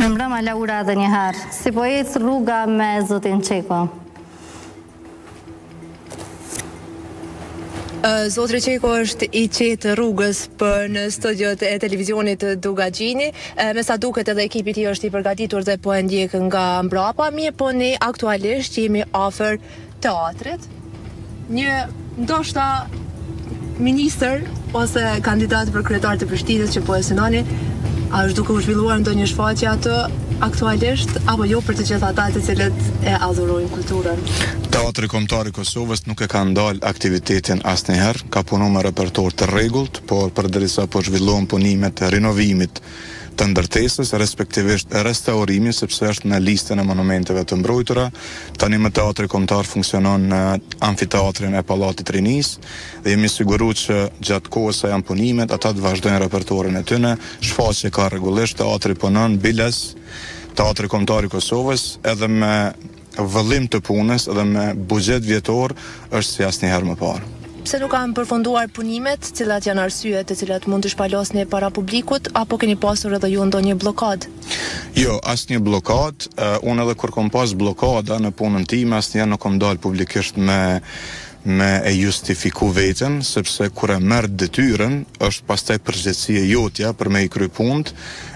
Në mbrëma Laura dhe njëherë, si po ecë rruga me zotin Qeko? Zotri Qeko është i qetë rrugës për në studiot e televizionit Dugagjini. Me sa duket edhe ekipi ti është i përgatitur dhe po e ndjek nga mbrapa. Mirë po ne aktualisht jemi afër teatrit. Një ndoshta ministër ose kandidat për kryetar të Prishtinës që po e synoni, a është duke u zhvilluar ndonjë shfaqje atë aktualisht apo jo për të gjithë ata të cilët e adhurojnë kulturën? Teatri Kombëtar i Kosovës nuk e ka ndalë aktivitetin asnjëherë, ka punuar me repertor të rregullt, por përderisa po zhvillohen punimet e rinovimit të ndërtesës, respektivisht restaurimi, sepse është në listën e monumenteve të mbrojtura. Tani me Teatri Kombëtar funksionon në amfiteatrin e Pallatit Rinis dhe jemi siguruar që gjatë kohës së janë punimet, ata të vazhdojnë repertorin e tyre. Shfaqje ka rregullisht, teatri punon biles, Teatri Kombëtar i Kosovës, edhe me vëllim të punës edhe me buxhet vjetor është si asnjëherë më parë. Pse nuk kanë përfunduar punimet, cilat janë arsyet të cilat mund të shpalosni para publikut, apo keni pasur edhe ju ndonjë blokadë? Jo, asnjë blokadë. Unë edhe kur kam pas blokada në punën time, asnjëherë nuk kam dalë publikisht me e justifiku veten, sepse kur e merr detyrën, është pastaj përgjegjësia jotja për me i kry punët,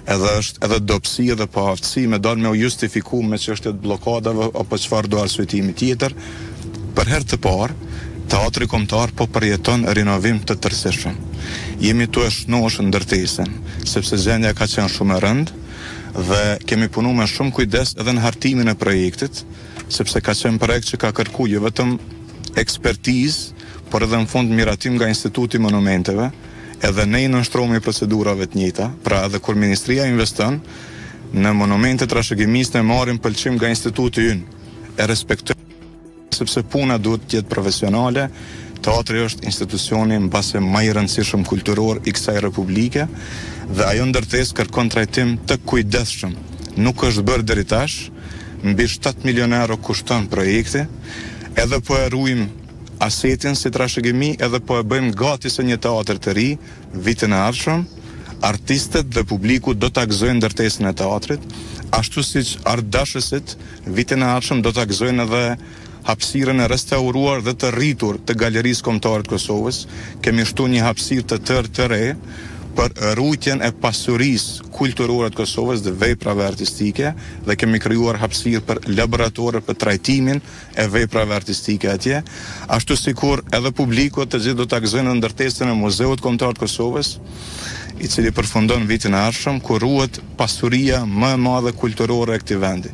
edhe është edhe dobësi edhe pa aftësi me dalë me u justifiku me çështjet blokadave apo çfarë do arsyetimi tjetër. Për herë të parë, Teatri Kombëtar po përjeton rinovim të tërësishëm. Jemi tu e shnosh ndërtesën, sepse gjendja ka qenë shumë e rëndë dhe kemi punuar me shumë kujdes edhe në hartimin e projektit, sepse ka qenë projekt që ka kërkuar jo vetëm ekspertizë, por edhe në fund miratim nga Instituti i Monumenteve, edhe ne i nënshtrohemi procedurave të njëjta, pra edhe kur Ministria investon në monumente trashëgimisë ne marrim pëlqim nga instituti ynë, e respektojmë sepse puna duhet të jetë profesionale. Teatri është institucioni mbase më i rëndësishëm kulturor i kësaj republike dhe ajo ndërtesë kërkon trajtim të kujdesshëm. Nuk është bërë deri tash, mbi 7 milionë euro kushton projekti, edhe po e ruajmë asetin si trashëgimi, edhe po e bëjmë gati se një teatër të ri vitin e ardhshëm. Artistët dhe publiku do ta gëzojnë ndërtesën e teatrit, ashtu siç ardhashësit vitin e ardhshëm do ta gëzojnë edhe hapësirën e restauruar dhe të rritur të Galerisë Kombëtare të Kosovës. Kemi shtuar një hapësirë të tërë të re për rrujtjen e pasurisë kulturore të Kosovës dhe veprave artistike dhe kemi krijuar hapësirë për laboratore për trajtimin e veprave artistike atje, ashtu sikur edhe publiku të gjithë do ta gëzojnë ndërtesën e Muzeut Kombëtar të Kosovës, i cili përfundon vitin e ardhshëm ku ruhet pasuria më e madhe kulturore e këtij vendi.